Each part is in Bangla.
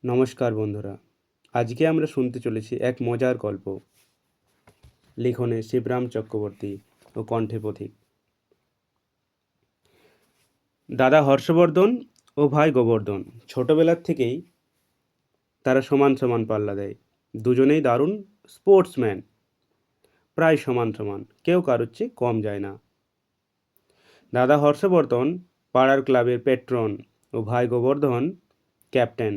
নমস্কার বন্ধুরা, আজকে আমরা শুনতে চলেছি এক মজার গল্প। লিখনে শিবরাম চক্রবর্তী ও কণ্ঠে পথিক। দাদা হর্ষবর্ধন ও ভাই গোবর্ধন ছোটবেলার থেকেই তারা সমান সমান পাল্লা দেয়। দুজনেই দারুণ স্পোর্টসম্যান, প্রায় সমান সমান, কেউ কারোর চেয়ে কম যায় না। দাদা হর্ষবর্ধন পাড়ার ক্লাবের পেট্রন ও ভাই গোবর্ধন ক্যাপ্টেন।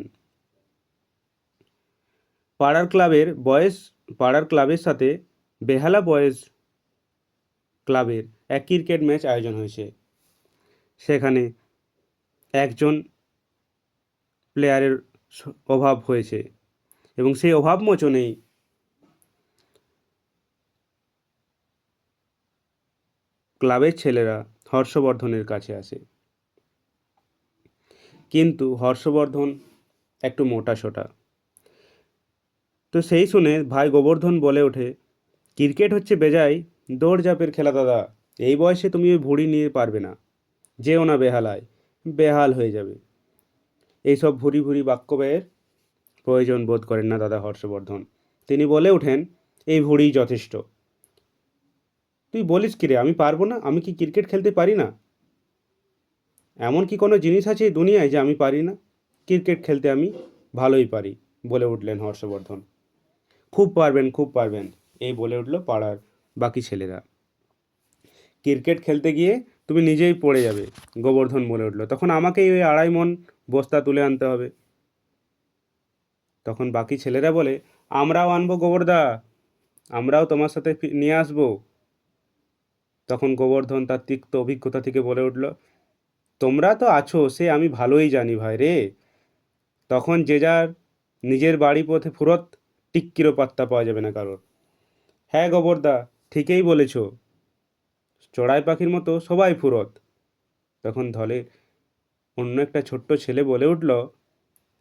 পাড়ার ক্লাবের সাথে বেহালা বয়েজ ক্লাবের এক ক্রিকেট ম্যাচ আয়োজন হয়েছে। সেখানে একজন প্লেয়ারের অভাব হয়েছে এবং সেই অভাব মোচনেই ক্লাবের ছেলেরা হর্ষবর্ধনের কাছে আসে। কিন্তু হর্ষবর্ধন একটু মোটাসোটা, তো সেই শুনে ভাই গোবর্ধন বলে ওঠে, ক্রিকেট হচ্ছে বেজায় দৌড়ঝাঁপের খেলা দাদা, এই বয়সে তুমি ওই ভুঁড়ি নিয়ে পারবে না, যেও না বেহালায়, বেহাল হয়ে যাবে। এইসব ভুরি ভুরি বাক্য ব্যয়ের প্রয়োজন বোধ করেন না দাদা হর্ষবর্ধন। তিনি বলে ওঠেন, এই ভুঁড়িই যথেষ্ট। তুই বলিস কি রে, আমি পারবো না? আমি কি ক্রিকেট খেলতে পারি না? এমন কি কোনো জিনিস আছে এই দুনিয়ায় যে আমি পারি না? ক্রিকেট খেলতে আমি ভালোই পারি, বলে উঠলেন হর্ষবর্ধন। খুব পারবেন, খুব পারবেন, এই বলে উঠল পাড়ার বাকি ছেলেরা। ক্রিকেট খেলতে গিয়ে তুমি নিজেই পড়ে যাবে, গোবর্ধন বলে উঠল। তখন আমাকেই ওই 2.5 মণ বস্তা তুলে আনতে হবে। তখন বাকি ছেলেরা বলে, আমরাও আনবো গোবরদা, আমরাও তোমার সাথে নিয়ে আসবো। তখন গোবর্ধন তার তিক্ত অভিজ্ঞতা থেকে বলে উঠল, তোমরা তো আছো সে আমি ভালোই জানি ভাই রে। তখন যে যার নিজের বাড়ি পথে ফুরত, টিক্কিরও পাত্তা পাওয়া যাবে না কারোর। হ্যাঁ গোবরদা, ঠিকই বলেছ, চড়াই পাখির মতো সবাই ফুরত। তখন দলের অন্য একটা ছোট্ট ছেলে বলে উঠল,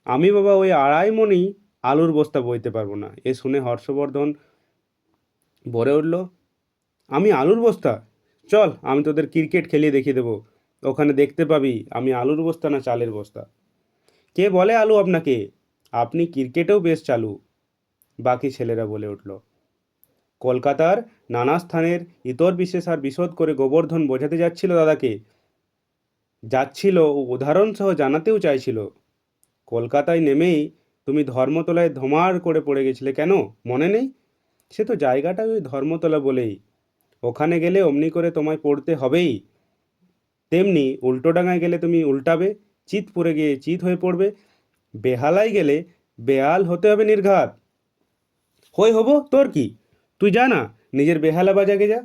আমি বাবা ওই 2.5 মণই আলুর বস্তা বইতে পারবো না। এ শুনে হর্ষবর্ধন বলে উঠল, আমি আলুর বস্তা? চল, আমি তোদের ক্রিকেট খেলিয়ে দেখিয়ে দেবো, ওখানে দেখতে পাবি আমি আলুর বস্তা না চালের বস্তা। কে বলে আলু আপনাকে? আপনি ক্রিকেটেও বেশ চালু, বাকি ছেলেরা বলে উঠল। কলকাতার নানা স্থানের ইতর বিশেষ আর বিশদ করে গোবর্ধন বোঝাতে যাচ্ছিল ও উদাহরণসহ জানাতেও চাইছিল। কলকাতায় নেমেই তুমি ধর্মতলায় ধমার করে পড়ে গেছিলে কেন, মনে নেই? সে তো জায়গাটা ওই ধর্মতলা বলেই, ওখানে গেলে অমনি করে তোমায় পড়তে হবেই। তেমনি উল্টোডাঙায় গেলে তুমি উল্টাবে, চিতপুরে গিয়ে চিত হয়ে পড়বে, বেহালায় গেলে বেহাল হতে হবে নির্ঘাত। হব তোর কি, তুই যা না, নিজের বেহালা বাজাকে যা।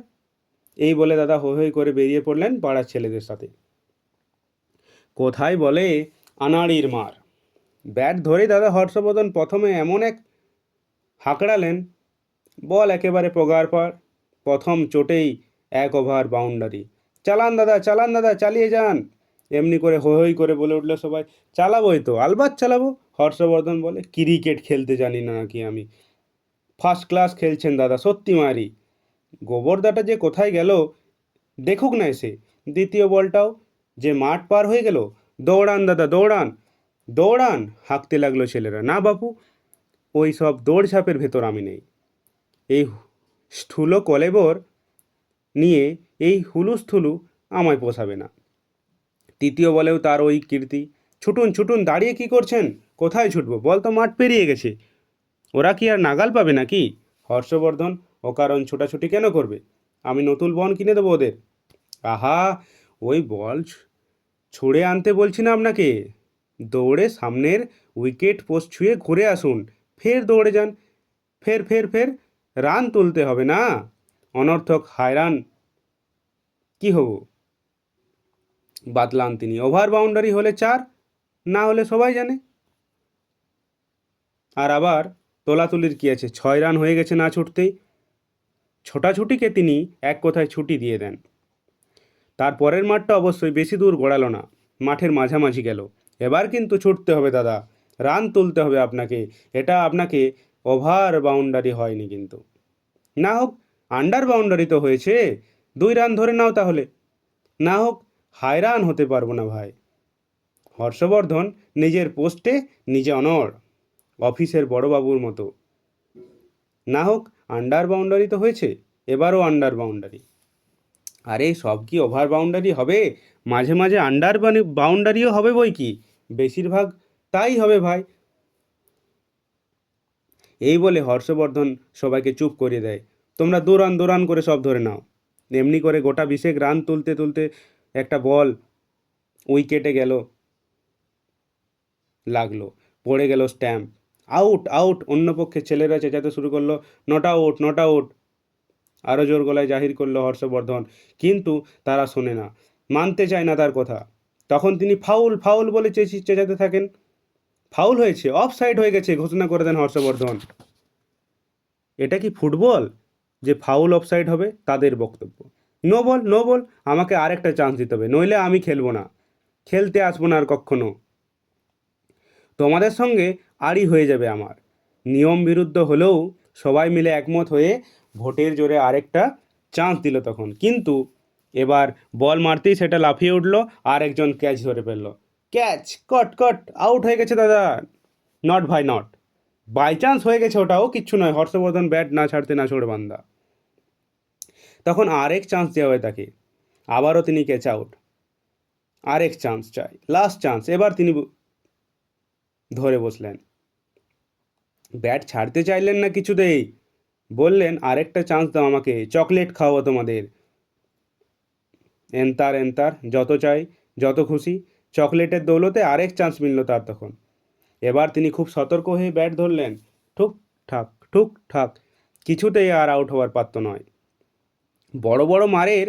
এই বলে দাদা হৈ হৈ করে বেরিয়ে পড়লেন পাড়ার ছেলেদের সাথে। কোথায় বলে আনাড়ির মার। ব্যাট ধরে দাদা হর্ষবর্ধন প্রথমে এমন এক হাঁকড়ালেন, বল একেবারে পগার পার। প্রথম চোটেই 1 ওভার বাউন্ডারি। চালান দাদা, চালান দাদা, চালিয়ে যান, এমনি করে হৈ হৈ করে বলে উঠল সবাই। চালাবোই তো, আলবাত চালাবো। হর্ষবর্ধন বলে, ক্রিকেট খেলতে জানি না নাকি আমি? ফার্স্ট ক্লাস খেলছেন দাদা, সত্যি মারি। গোবরদাটা যে কোথায় গেল দেখুক না এসে। দ্বিতীয় বলটাও যে মাঠ পার হয়ে গেল। দৌড়ান দাদা, দৌড়ান, দৌড়ান, হাঁকতে লাগলো ছেলেরা। না বাপু, ওই সব দৌড়ঝাঁপের ভেতর আমি নেই। এই স্থূল কলেবর নিয়ে এই হুলুস্থুলু আমায় পোষাবে না। তৃতীয় বলেও তার ওই কীর্তি। ছুটুন ছুটুন, দাঁড়িয়ে কি করছেন? কোথায় ছুটবো, বল তো মাঠ পেরিয়ে গেছে। ওরা কি আর নাগাল পাবে নাকি? হর্ষবর্ধন অকারণ ছোটাছুটি কেন করবে? আমি নতুন বল কিনে দেবো ওদের। আহা, ওই বল ছুঁড়ে আনতে বলছি না আপনাকে, দৌড়ে সামনের উইকেট পোস্ট ছুঁয়ে ঘুরে আসুন, ফের দৌড়ে যান, ফের ফের ফের রান তুলতে হবে না, অনর্থক হায়রান কি হব? বাতলান তিনি। ওভার বাউন্ডারি হলে 4, না হলে সবাই জানে। আর আবার তোলাতুলির কি আছে, 6 রান হয়ে গেছে না ছুটতেই। ছোটাছুটিকে তিনি এক কথায় ছুটি দিয়ে দেন। তার পরের মাঠটা অবশ্যই বেশি দূর গড়ালো না, মাঠের মাঝামাঝি গেল। এবার কিন্তু ছুটতে হবে দাদা, রান তুলতে হবে আপনাকে। এটা আপনাকে ওভার বাউন্ডারি হয়নি কিন্তু, না হোক আন্ডার বাউন্ডারি তো হয়েছে। 2 রান ধরে নাও তাহলে, না হোক হায়রান হতে পারবো না ভাই। হর্ষবর্ধন নিজের পোস্টে নিজে অনড়। অফিসের বড়বাবুর মতো। না হোক আন্ডার বাউন্ডারি তো হয়েছে, এবারও আন্ডার বাউন্ডারি। আরে সব কি ওভার বাউন্ডারি হবে? মাঝে মাঝে আন্ডার বাউন্ডারিও হবে বই কি, বেশিরভাগ তাই হবে ভাই। এই বলে হর্ষবর্ধন সবাইকে চুপ করিয়ে দেয়। তোমরা দৌড়ান দৌড়ান করে সব ধরে নাও। এমনি করে গোটা 20 রান তুলতে তুলতে একটা বল উইকেটে লাগলো, পড়ে গেল স্ট্যাম্প। Out out! অন্য পক্ষে ছেলেরা চেঁচাতে শুরু করলো, নট আউট নট আউট! আরও জোর গলায় জাহির করলো হর্ষবর্ধন, কিন্তু তারা শোনে না, মানতে চায় না তার কথা। তখন তিনি ফাউল ফাউল বলে চেঁচাতে থাকেন। ফাউল হয়েছে, অফ সাইড হয়ে গেছে ঘোষণা করে দেন হর্ষবর্ধন। এটা কি ফুটবল যে ফাউল অফ সাইড হবে? তাদের বক্তব্য। নো বল নো বল, আমাকে আরেকটা চান্স দিতে হবে, নইলে আমি খেলবো না, খেলতে আসবো না আর কখনো। তোমাদের সঙ্গে আড়ি হয়ে যাবে আমার। নিয়ম বিরুদ্ধ হলেও সবাই মিলে একমত হয়ে ভোটের জোরে আরেকটা চান্স দিল তখন। কিন্তু এবার বল মারতেই সেটা লাফিয়ে উঠল, আর একজন ক্যাচ ধরে ফেলল। ক্যাচ! কট কট! আউট হয়ে গেছে দাদা। নট ভাই নট, বাই চান্স হয়ে গেছে, ওটাও কিচ্ছু নয়। হর্ষবর্ধন ব্যাট না ছাড়তে না ছোড় বান্দা। তখন আরেক চান্স দেওয়া হয় তাকে, আবারও তিনি ক্যাচ আউট। আরেক চান্স চাই, লাস্ট চান্স। এবার তিনি ধরে বসলেন, ব্যাট ছাড়তে চাইলেন না কিছুতেই, বললেন আরেকটা চান্স দাও আমাকে, চকলেট খাওয়াবো তোমাদের। এন্তার এন্তার, যত চাই যত খুশি। চকলেটের দৌলতে আরেক চান্স মিলল তার তখন। এবার তিনি খুব সতর্ক হয়ে ব্যাট ধরলেন। ঠুক ঠাক, কিছুতেই আর আউট হওয়ার পাত্র নয়। বড় বড় মারের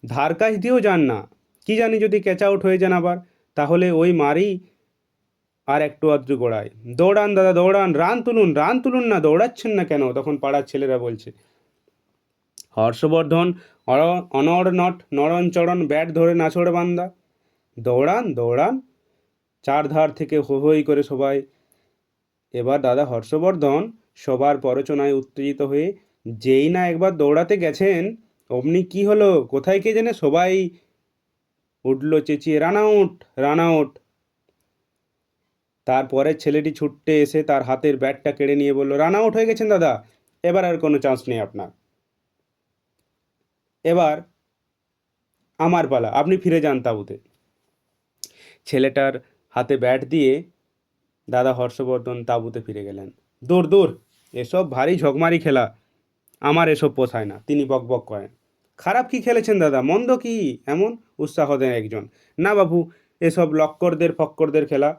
ধার কাছ দিয়েও যান না, কি জানি যদি ক্যাচ আউট হয়ে যান আবার, তাহলে ওই মারই আর একটু আধটু গোড়ায়। দৌড়ান দাদা দৌড়ান, রান তুলুন না, দৌড়াচ্ছেন না কেন? তখন পাড়ার ছেলেরা বলছে। হর্ষবর্ধন অনড়নট নড়নচড়ন ব্যাট ধরে নাছোড় বান্দা। দৌড়ান দৌড়ান, চারধার থেকে হো হই করে সবাই। এবার দাদা হর্ষবর্ধন সবার প্ররোচনায় উত্তেজিত হয়ে যেই না একবার দৌড়াতে গেছেন, অমনি কি হলো কোথায় কে জানে, সবাই উঠল চেঁচিয়ে, রান আউট রান আউট! তারপরে ছেলেটি ছুটতে এসে তার হাতের ব্যাটটা কেড়ে নিয়ে বলল, রান আউট হয়ে গেছেন দাদা, এবার আর কোনো চান্স নেই আপনার, এবার আমার পালা, আপনি ফিরে যান তাঁবুতে। ছেলেটার হাতে ব্যাট দিয়ে দাদা হর্ষবর্ধন তাঁবুতে ফিরে গেলেন। দূর দূর, এসব ভারী ঝকমারি খেলা, আমার এসব পোষায় না, তিনি বকবক করেন। খারাপ কি খেলেছেন দাদা, মন্দ কি এমন? উৎসাহ দেন একজন। না বাবু, এসব লক্করদের ফক্করদের খেলা।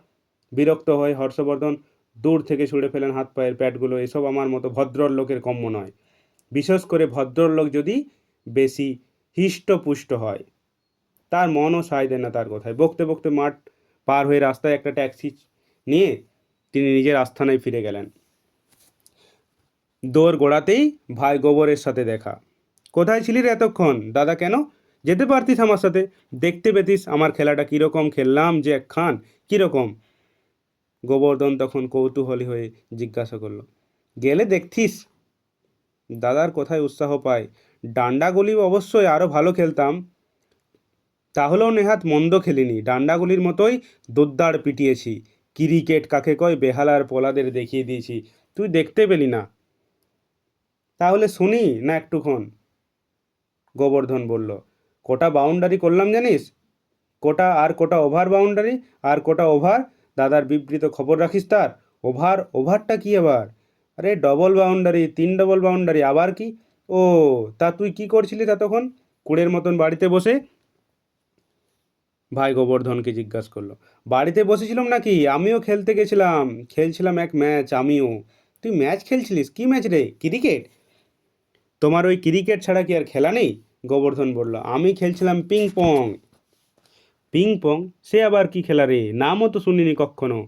বিরক্ত হয়ে হর্ষবর্ধন দূর থেকে ছুঁড়ে ফেলেন হাত পায়ের প্যাডগুলো। এসব আমার মতো ভদ্রলোকের কম্য নয়, বিশেষ করে ভদ্রলোক যদি বেশি হিষ্টপুষ্ট হয়। তার মনও সায় দেয় না তার কথায়। বকতে বকতে মাঠ পার হয়ে রাস্তায় একটা ট্যাক্সি নিয়ে তিনি নিজের আস্থানায় ফিরে গেলেন। দৌড় গোড়াতেই ভাই গোবরের সাথে দেখা। কোথায় ছিলি রে এতক্ষণ? দাদা কেন? যেতে পারতিস আমার সাথে, দেখতে পেতিস আমার খেলাটা কীরকম খেললাম যে একখান। কীরকম? গোবর্ধন তখন কৌতূহলী হয়ে জিজ্ঞাসা করল। গেলে দেখতিস। দাদার কথায় উৎসাহ পায়। ডান্ডাগুলি অবশ্যই আরও ভালো খেলতাম, তাহলেও নেহাত মন্দ খেলিনি, ডান্ডাগুলির মতোই দোদ্দার পিটিয়েছি। ক্রিকেট কাকে কয় বেহালার পোলাদের দেখিয়ে দিয়েছি, তুই দেখতে পেলি না? তাহলে শুনি না একটুক্ষণ। গোবর্ধন বলল, কোটা বাউন্ডারি করলাম জানিস? কোটা ওভার বাউন্ডারি, আর কোটা ওভার। দাদার বিবৃত খবর রাখিস তার? ওভারটা কি আবার? আরে ডবল বাউন্ডারি, 3 ডবল বাউন্ডারি, আবার কি? ও, তা তুই কি করছিলি তা তখন, কুড়ের মতন বাড়িতে বসে? ভাই গোবর্ধনকে জিজ্ঞাসা করলো। বাড়িতে বসেছিলাম নাকি, আমিও খেলতে গেছিলাম, খেলছিলাম এক ম্যাচ আমিও। তুই ম্যাচ খেলছিলিস? কি ম্যাচ রে? ক্রিকেট? তোমার ওই ক্রিকেট ছাড়া কি আর খেলা নেই? গোবর্ধন বলল, আমি খেলছিলাম পিং পং। Ping pong? সে আবার কি খেলা রে? নামও তো শুনিনি কখনো।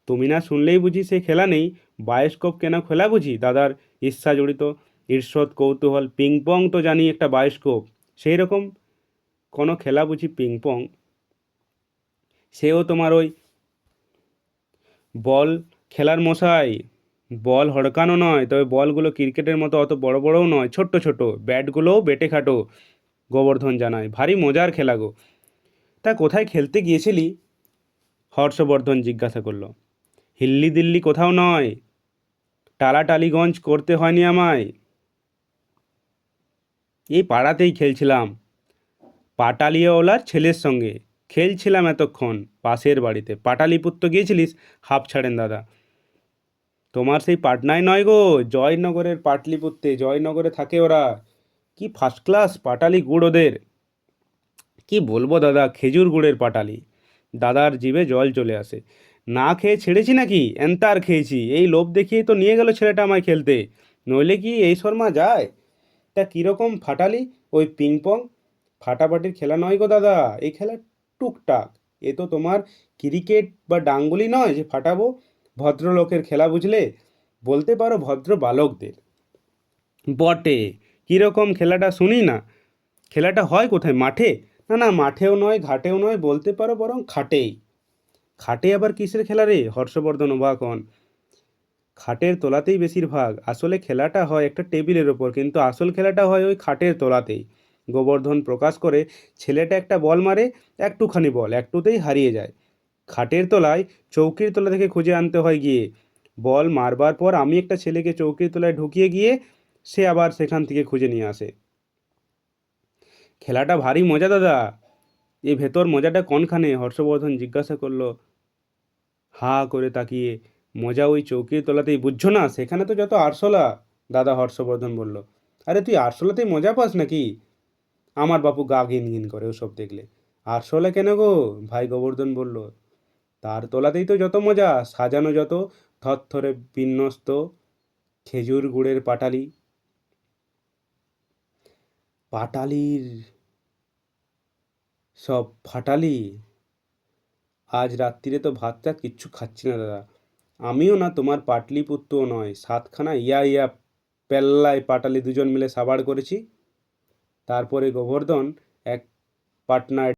তুমি না শুনলেই বুঝি সে খেলা নেই? বায়োস্কোপ কেন খেলা বুঝি? দাদার ঈর্ষা জড়িত ঈর্ষৎ কৌতূহল। পিং পং তো জানি একটা বায়োস্কোপ, সেই রকম কোনো খেলা বুঝি পিং পং? সেও তোমার ওই বল খেলার মশাই। বল হড়কানো নয়, তবে বলগুলো ক্রিকেটের মতো অত বড় বড়ও নয়, ছোট্ট ছোট, ব্যাটগুলোও বেটে খাটো। গোবর্ধন জানায়, ভারী মজার খেলা গো। তা কোথায় খেলতে গিয়েছিলি? হর্ষবর্ধন জিজ্ঞাসা করলো। হিল্লি দিল্লি কোথাও নয়, টালাটালিগঞ্জ করতে হয়নি আমায়। এই পাড়াতেই খেলছিলাম পাটালিওলার ছেলের সঙ্গে, খেলছিলাম এতক্ষণ পাশের বাড়িতে। পাটালিপুত্র গিয়েছিলিস? হাঁপ ছাড়েন দাদা। তোমার সেই পাটনায় নয় গো, জয়নগরের পাটলিপুত্রে, জয়নগরে থাকে ওরা। কি ফার্স্ট ক্লাস পাটালি গুড় ওদের। কি বলবো দাদা, খেজুর গুড়ের পাটালি। দাদার জিভে জল চলে আসে। না খেয়ে ছেড়েছি নাকি, এন্তার খেয়েছি। এই লোভ দেখিয়েই তো নিয়ে গেল ছেলেটা আমায় খেলতে, নইলে কি এই শর্মা যায়? তা কীরকম ফাটালি? ওই পিং পং ফাটাফাটির খেলা নয় গো দাদা, এই খেলা টুকটাক। এ তো তোমার ক্রিকেট বা ডাঙ্গুলি নয় যে ফাটাবো। ভদ্রলোকের খেলা বুঝলে, বলতে পারো ভদ্র বালকদের। বটে, কীরকম খেলাটা শুনি না। খেলাটা হয় কোথায়, মাঠে? না না, মাঠেও নয় ঘাটেও নয়, বলতে পারো বরং খাটেই। খাটে আবার কিসের খেলা রে? হর্ষবর্ধন অবাক হন। খাটের তলাতেই বেশিরভাগ। আসলে খেলাটা হয় একটা টেবিলের ওপর, কিন্তু আসল খেলাটা হয় ওই খাটের তলাতেই। গোবর্ধন প্রকাশ করে। ছেলেটা একটা বল মারে, একটুখানি বল, একটুতেই হারিয়ে যায়। খাটের তলায়, চৌকির তলা থেকে খুঁজে আনতে হয় গিয়ে। বল মারবার পর আমি একটা ছেলেকে চৌকির তলায় ঢুকিয়ে গিয়ে সে আবার সেখান থেকে খুঁজে নিয়ে আসে। খেলাটা ভারী মজা দাদা। এ ভেতর মজাটা কোনখানে? হর্ষবর্ধন জিজ্ঞাসা করলো হা করে তাকিয়ে। মজা ওই চৌকির তলাতেই, বুঝছো না? সেখানে তো যত আরশোলা। দাদা হর্ষবর্ধন বলল। আরে তুই আরশোলাতেই মজা পাস নাকি? আমার বাপু গা ঘিন ঘিন করে ওসব দেখলে। আরশোলা কেন গো? ভাই গোবর্ধন বলল, তার তলাতেই তো যত মজা, সাজানো যত থরথরে বিন্যস্ত খেজুর গুড়ের পাটালি। পাটালির সব ফাটালি। আজ রাত্রিরে তো ভাত টাত কিচ্ছু খাচ্ছি না দাদা। আমিও না, তোমার পাটলিপুত্রও নয়। সাতখানা ইয়া ইয়া পেল্লায় পাটালি দুজন মিলে সাবাড় করেছি। তারপরে গোবর্ধন এক পাটনায়